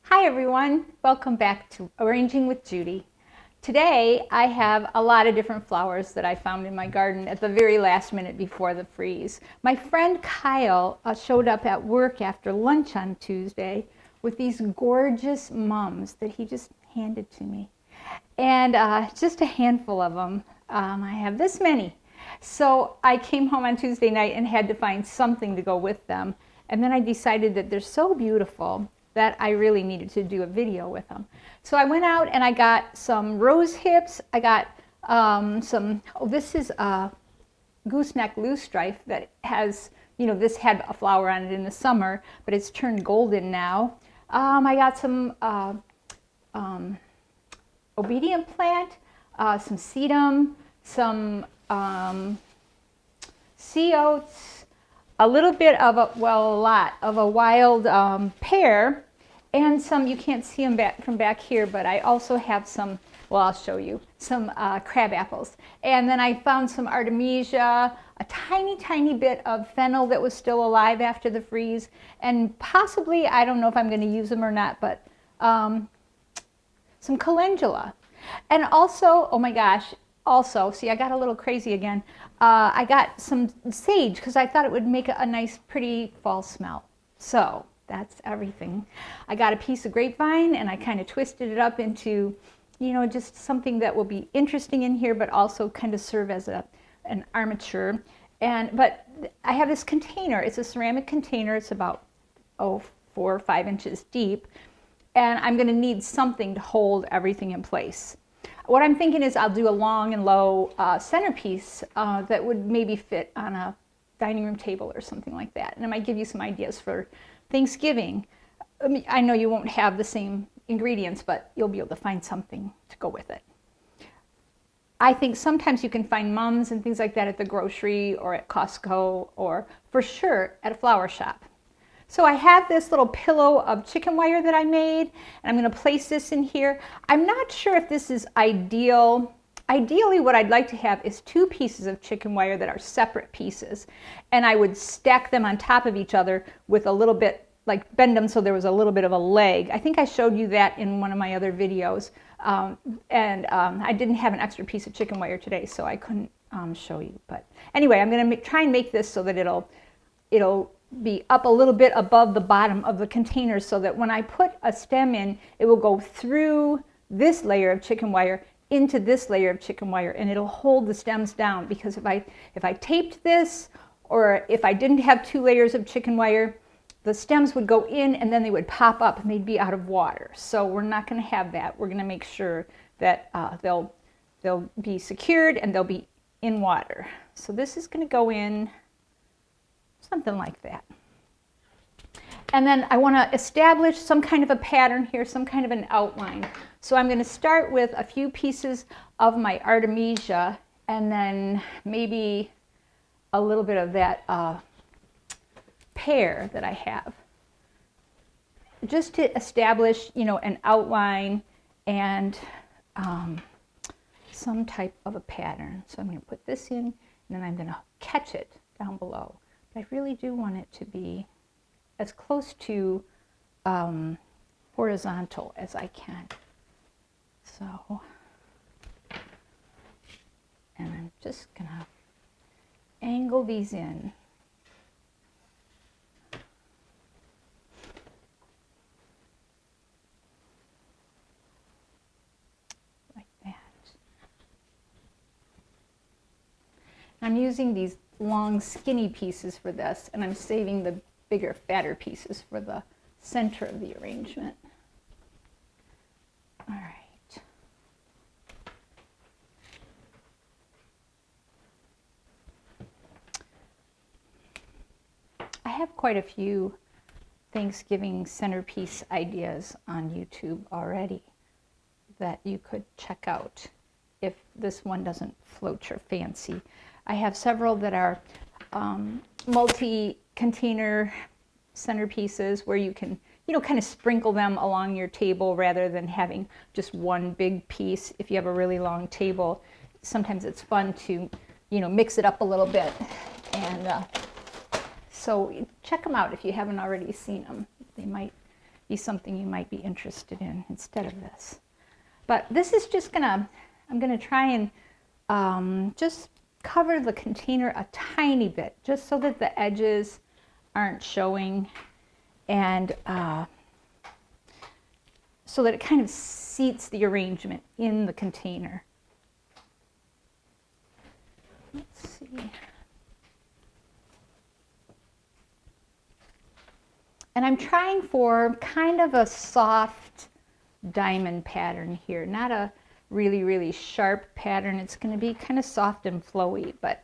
Hi everyone, welcome back to Arranging with Judy. Today I have a lot of different flowers that I found in my garden at the very last minute before the freeze. My friend Kyle showed up at work after lunch on Tuesday with these gorgeous mums that he just handed to me. And just a handful of them. I have this many. So I came home on Tuesday night and had to find something to go with them. And then I decided that they're so beautiful that I really needed to do a video with them. So I went out and I got some rose hips. I got this is a gooseneck loosestrife that has, this had a flower on it in the summer, but it's turned golden now. I got some obedient plant, some sedum, some sea oats, a little bit of a lot of a wild pear, and some, you can't see them from back here, but I also have some, well, I'll show you, some crab apples. And then I found some artemisia, a tiny bit of fennel that was still alive after the freeze, and possibly, I don't know if I'm going to use them or not, but some calendula. And also, oh my gosh, also, see, I got a little crazy again. I got some sage because I thought it would make a nice, pretty fall smell. So that's everything. I got a piece of grapevine and I kind of twisted it up into, just something that will be interesting in here, but also kind of serve as an armature. But I have this container. It's a ceramic container. It's about 4 or 5 inches deep. And I'm going to need something to hold everything in place. What I'm thinking is I'll do a long and low centerpiece that would maybe fit on a dining room table or something like that. And I might give you some ideas for Thanksgiving. I know you won't have the same ingredients, but you'll be able to find something to go with it. I think sometimes you can find mums and things like that at the grocery or at Costco or for sure at a flower shop. So I have this little pillow of chicken wire that I made, and I'm going to place this in here. I'm not sure if this is ideal. Ideally, what I'd like to have is 2 pieces of chicken wire that are separate pieces, and I would stack them on top of each other with a little bit, like bend them so there was a little bit of a leg. I think I showed you that in one of my other videos, I didn't have an extra piece of chicken wire today, so I couldn't show you. But anyway, I'm going to try and make this so that it'll be up a little bit above the bottom of the container so that when I put a stem in, it will go through this layer of chicken wire into this layer of chicken wire, and it'll hold the stems down, because if I taped this, or if I didn't have 2 layers of chicken wire, the stems would go in and then they would pop up and they'd be out of water. So we're not going to have that. We're going to make sure that they'll be secured and they'll be in water. So this is going to go in something like that. And then I want to establish some kind of a pattern here, some kind of an outline. So I'm going to start with a few pieces of my artemisia and then maybe a little bit of that pear that I have, just to establish, an outline and some type of a pattern. So I'm going to put this in, and then I'm going to catch it down below. I really do want it to be as close to horizontal as I can. So, and I'm just gonna angle these in. Like that. I'm using these long skinny pieces for this, and I'm saving the bigger fatter pieces for the center of the arrangement. All right. I have quite a few Thanksgiving centerpiece ideas on YouTube already that you could check out if this one doesn't float your fancy. I have several that are multi-container centerpieces where you can, kind of sprinkle them along your table rather than having just one big piece. If you have a really long table, sometimes it's fun to, mix it up a little bit. And so check them out if you haven't already seen them. They might be something you might be interested in instead of this. But this is just gonna, I'm gonna try and just cover the container a tiny bit, just so that the edges aren't showing, and so that it kind of seats the arrangement in the container. Let's see. And I'm trying for kind of a soft diamond pattern here, not a really, really sharp pattern. It's going to be kind of soft and flowy, but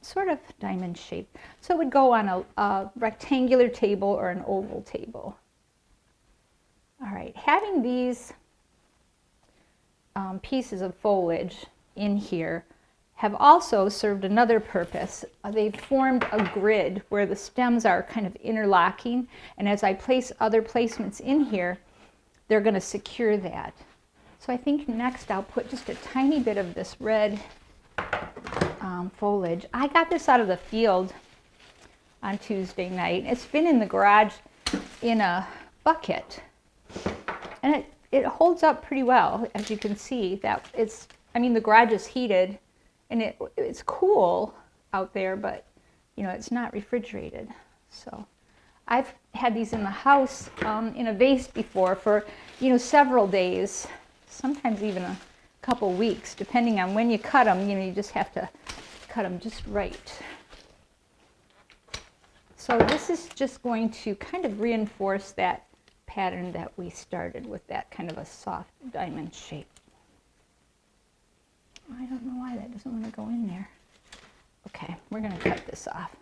sort of diamond shape. So it would go on a rectangular table or an oval table. All right, having these pieces of foliage in here have also served another purpose. They've formed a grid where the stems are kind of interlocking, and as I place other placements in here, they're going to secure that. So I think next I'll put just a tiny bit of this red foliage. I got this out of the field on Tuesday night. It's been in the garage in a bucket, and it holds up pretty well. As you can see, that it's, I mean, the garage is heated and it's cool out there, but you know, it's not refrigerated. So I've had these in the house in a vase before for, you know, several days, sometimes even a couple weeks, depending on when you cut them. You know, you just have to cut them just right. So this is just going to kind of reinforce that pattern that we started with, that kind of a soft diamond shape. I don't know why that doesn't want to go in there. Okay, we're going to cut this off.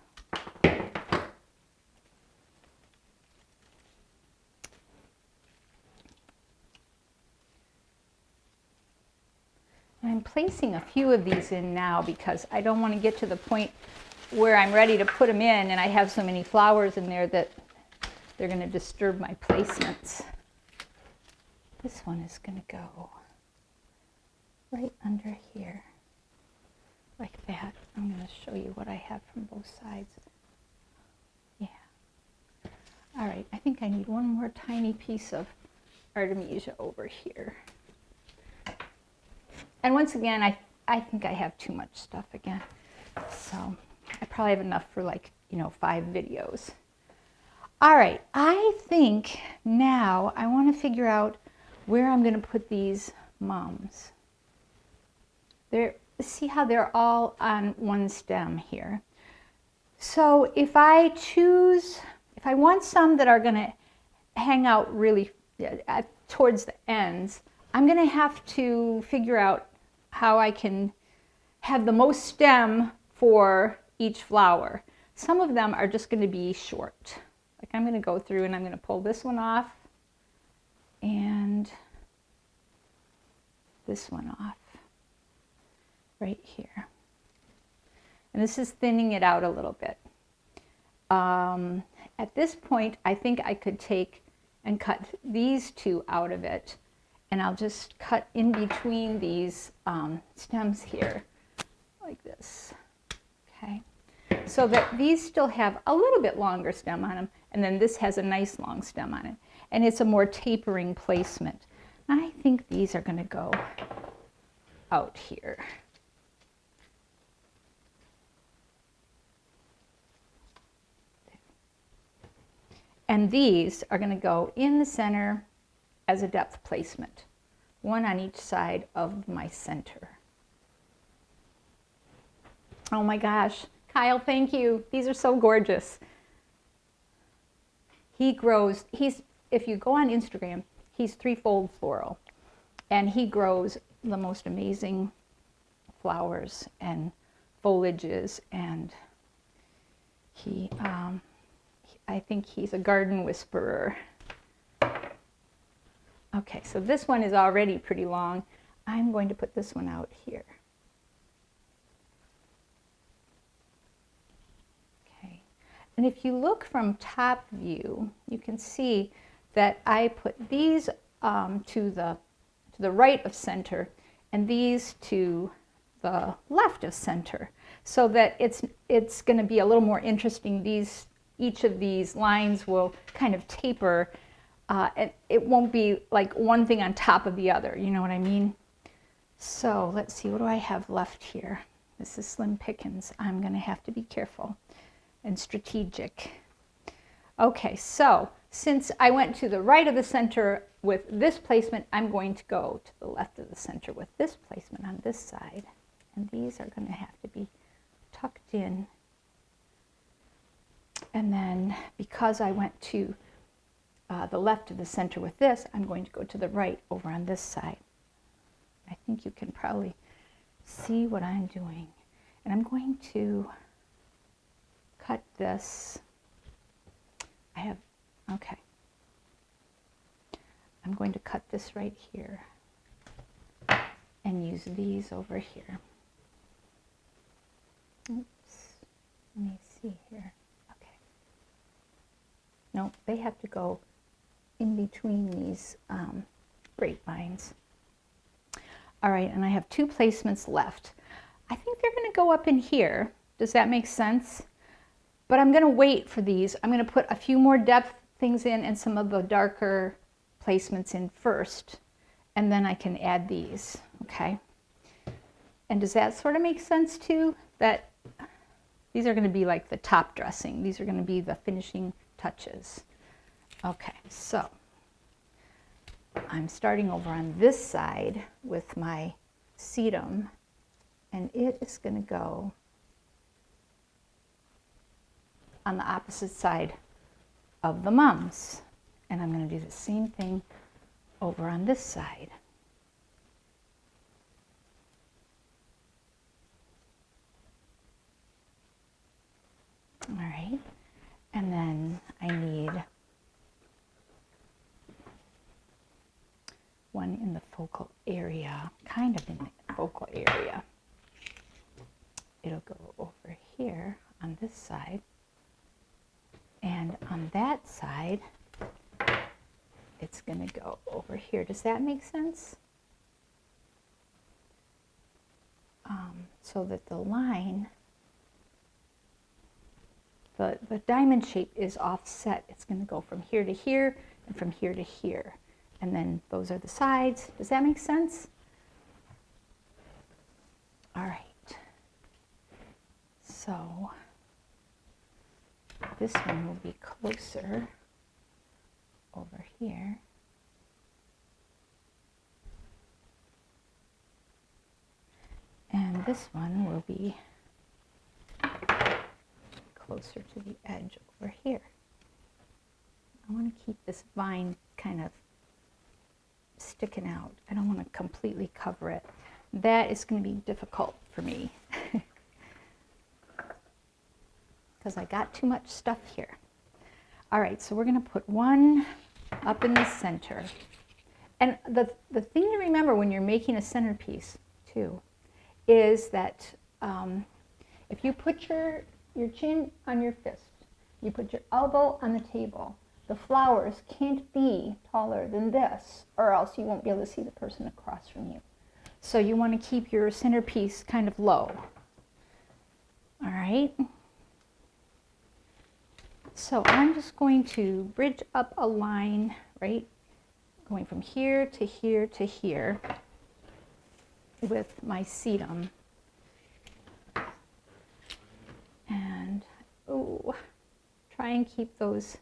And I'm placing a few of these in now because I don't want to get to the point where I'm ready to put them in and I have so many flowers in there that they're going to disturb my placements. This one is going to go right under here, like that. I'm going to show you what I have from both sides. Yeah. All right, I think I need one more tiny piece of Artemisia over here. And once again, I think I have too much stuff again. So I probably have enough for, like, you know, 5 videos. All right, I think now I want to figure out where I'm going to put these mums. See how they're all on one stem here. So if I want some that are going to hang out really towards the ends, I'm going to have to figure out how I can have the most stem for each flower. Some of them are just going to be short. Like, I'm going to go through and I'm going to pull this one off and this one off right here. And this is thinning it out a little bit. At this point, I think I could take and cut these two out of it, and I'll just cut in between these stems here like this. Okay, so that these still have a little bit longer stem on them, and then this has a nice long stem on it, and it's a more tapering placement. I think these are going to go out here. And these are going to go in the center as a depth placement, one on each side of my center. Oh my gosh, Kyle, thank you. These are so gorgeous. He grows, if you go on Instagram, he's Threefold Floral, and he grows the most amazing flowers and foliages, and I think he's a garden whisperer. Okay, so this one is already pretty long. I'm going to put this one out here. Okay, and if you look from top view, you can see that I put these to the right of center and these to the left of center, so that it's going to be a little more interesting. Each of these lines will kind of taper And it won't be like one thing on top of the other, you know what I mean? So let's see, what do I have left here? This is slim pickings. I'm going to have to be careful and strategic. Okay, so since I went to the right of the center with this placement, I'm going to go to the left of the center with this placement on this side. And these are going to have to be tucked in. And then because I went to the left of the center with this, I'm going to go to the right over on this side. I think you can probably see what I'm doing. And I'm going to cut this. Okay. I'm going to cut this right here and use these over here. Oops, let me see here. Okay. Nope, they have to go in between these grapevines. All right, and I have 2 placements left. I think they're going to go up in here. Does that make sense? But I'm going to wait for these. I'm going to put a few more depth things in and some of the darker placements in first, and then I can add these, okay? And does that sort of make sense too? That these are going to be like the top dressing. These are going to be the finishing touches. Okay, so I'm starting over on this side with my sedum, and it is going to go on the opposite side of the mums. And I'm going to do the same thing over on this side. All right, and then I need one in the focal area, kind of in the focal area. It'll go over here on this side. And on that side, it's going to go over here. Does that make sense? So that the line, the diamond shape is offset. It's going to go from here to here and from here to here. And then those are the sides. Does that make sense? All right. So this one will be closer over here. And this one will be closer to the edge over here. I want to keep this vine kind of sticking out. I don't want to completely cover it. That is going to be difficult for me because I got too much stuff here. All right, so we're going to put one up in the center. And the thing to remember when you're making a centerpiece too is that if you put your chin on your fist, you put your elbow on the table, the flowers can't be taller than this, or else you won't be able to see the person across from you. So you want to keep your centerpiece kind of low. All right. So I'm just going to bridge up a line, right, going from here to here to here with my sedum. And, oh, try and keep those,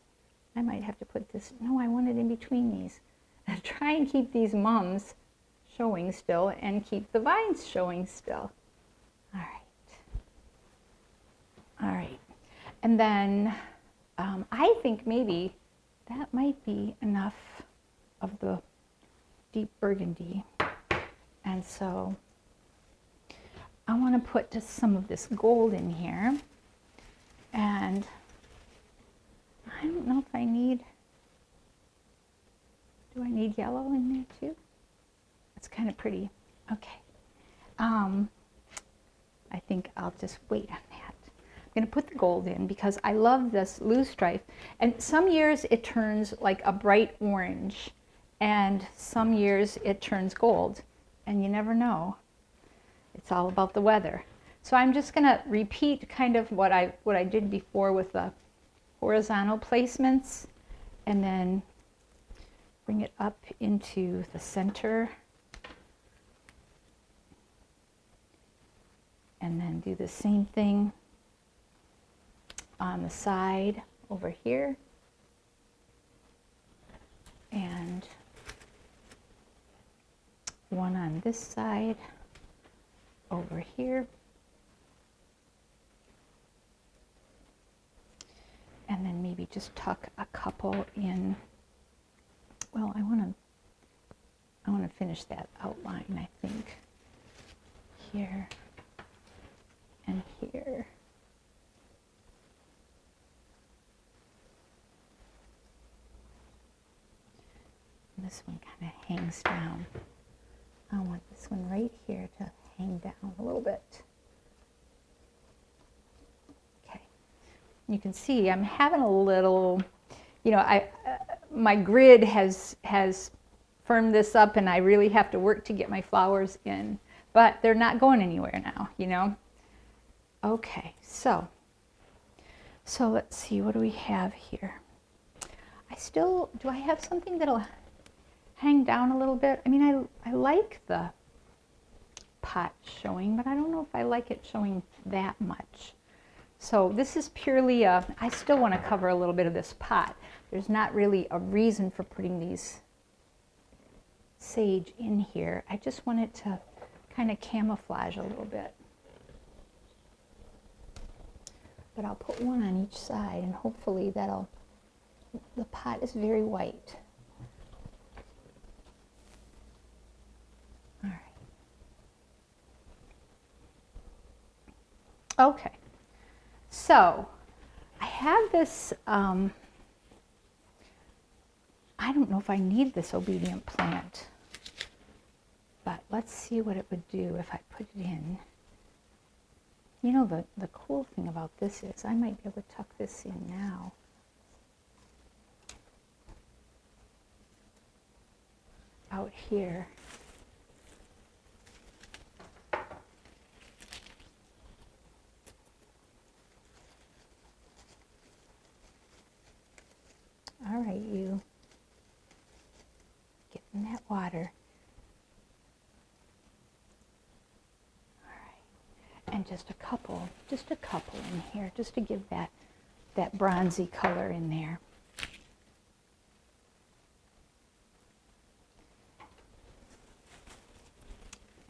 I might have to put this, no, I want it in between these. Try and keep these mums showing still and keep the vines showing still. All right. All right. And then I think maybe that might be enough of the deep burgundy. And so I want to put just some of this gold in here. And I don't know if I need, do I need yellow in there too? It's kind of pretty. Okay. I think I'll just wait on that. I'm going to put the gold in because I love this loose stripe. And some years it turns like a bright orange, and some years it turns gold, and you never know. It's all about the weather. So I'm just going to repeat kind of what I did before with the horizontal placements, and then bring it up into the center. And then do the same thing on the side over here. And one on this side over here. And then maybe just tuck a couple in. Well, I want to finish that outline, I think. Here and here. And this one kind of hangs down. I want this one right here to hang down a little bit. Okay. You can see I'm having a little, you know, my grid has firmed this up, and I really have to work to get my flowers in, but they're not going anywhere now, you know. Okay, so let's see, what do we have here? Do I have something that'll hang down a little bit? I mean, I like the pot showing, but I don't know if I like it showing that much. So this is purely I still want to cover a little bit of this pot. There's not really a reason for putting these sage in here. I just want it to kind of camouflage a little bit. But I'll put one on each side, and hopefully the pot is very white. All right. Okay. So I have this, I don't know if I need this obedient plant, but let's see what it would do if I put it in. You know, the cool thing about this is I might be able to tuck this in now. Out here. All right, you get in that water. And just a couple in here, just to give that bronzy color in there.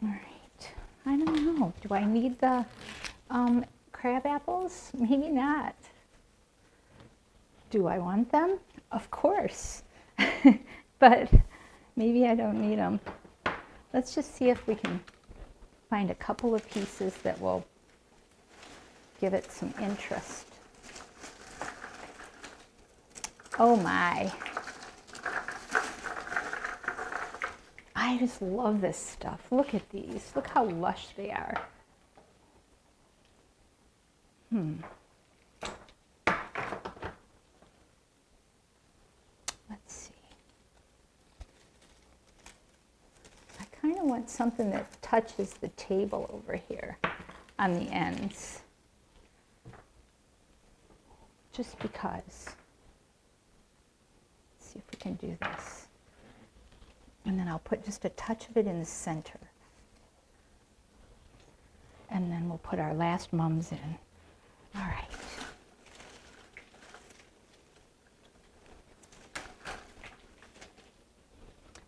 All right, I don't know, do I need the crab apples? Maybe not. Do I want them? Of course, but maybe I don't need them. Let's just see if we can find a couple of pieces that will give it some interest. Oh my. I just love this stuff. Look at these. Look how lush they are. Let's see. I kind of want something that touches the table over here on the ends. Just because. Let's see if we can do this. And then I'll put just a touch of it in the center. And then we'll put our last mums in. All right.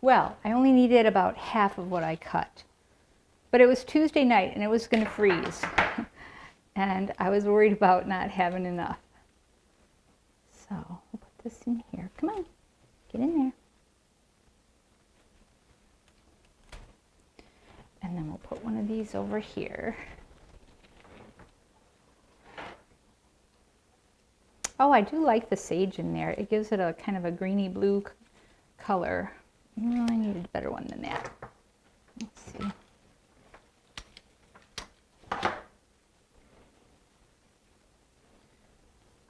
Well, I only needed about half of what I cut. But it was Tuesday night and it was going to freeze. And I was worried about not having enough. So we'll put this in here. Come on, get in there. And then we'll put one of these over here. Oh, I do like the sage in there. It gives it a kind of a greeny blue color. Well, I needed a better one than that. Let's see.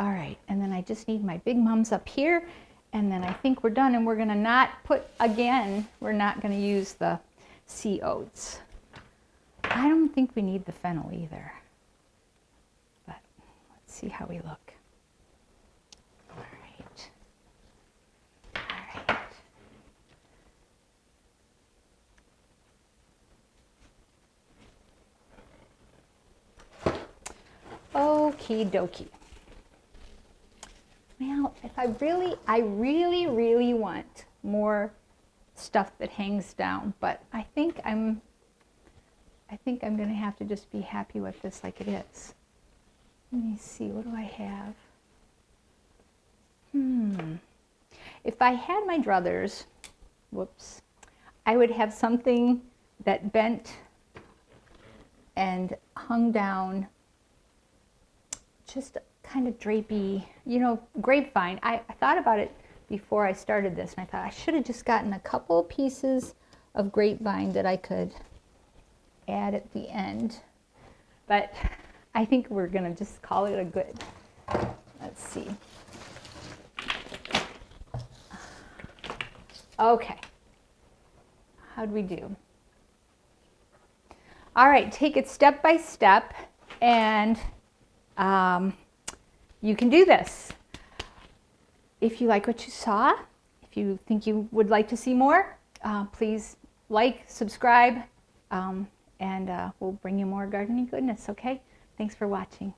All right, and then I just need my big mums up here, and then I think we're done, and we're gonna not put, again, we're not gonna use the sea oats. I don't think we need the fennel either, but let's see how we look. All right. All right. Okie dokie. Well, if I really want more stuff that hangs down, but I think I'm going to have to just be happy with this like it is. Let me see, what do I have? If I had my druthers, whoops, I would have something that bent and hung down, just kind of drapey, you know, grapevine. I thought about it before I started this, and I thought I should have just gotten a couple pieces of grapevine that I could add at the end. But I think we're going to just call it a good. Let's see. Okay. How'd we do? All right, take it step by step, and you can do this. If you like what you saw, if you think you would like to see more, please like, subscribe, and we'll bring you more gardening goodness, okay? Thanks for watching.